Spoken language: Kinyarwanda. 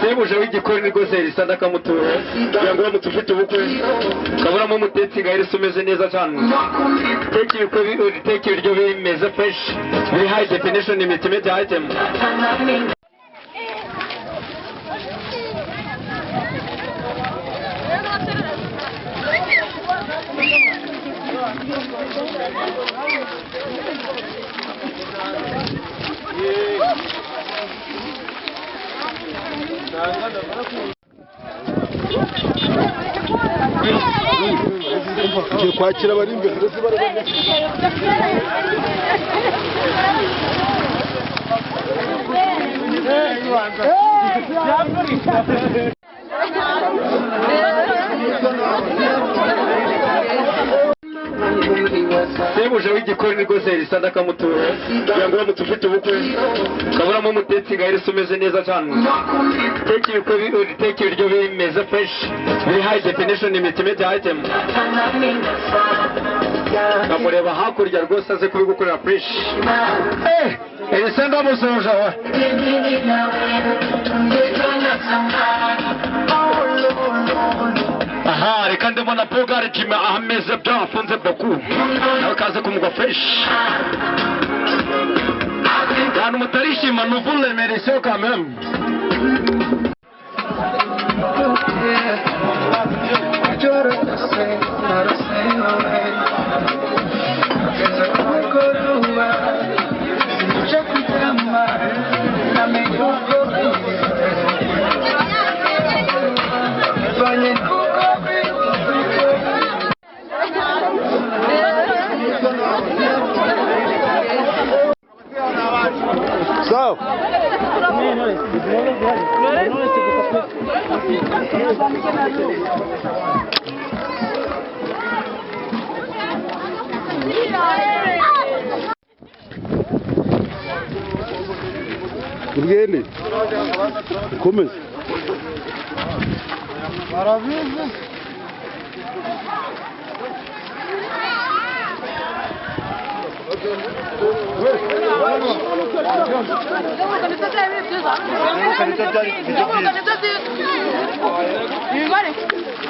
Sebuje w'igikoni rwose risada kamutura kugira ngo uramutse ufite ubukwe ukaburamo umutetsi gahirisi umeze neza cyane uteka ibiryo bimeze fresh biri high definition multimedia item. kwakira bari imbere Sebuje w'igikoni rwose risada kamutura kugira ngo uramutse ufite ubukwe ukaburamo umutetsi gahirisi umeze neza cyane uteka ibiryo bimeze fresh biri high definition multimedia item. Namureba hakurya rwose aze kubigukorera fresh. Elisenda musoje wa aha reka ndabona Bogari Jimmy ameze byafunze beaucoup nawe kaze kumugwa fresh kandi mutarishima nous les méritions quand même. So. Gene. Komeza. Barabizi. Vale.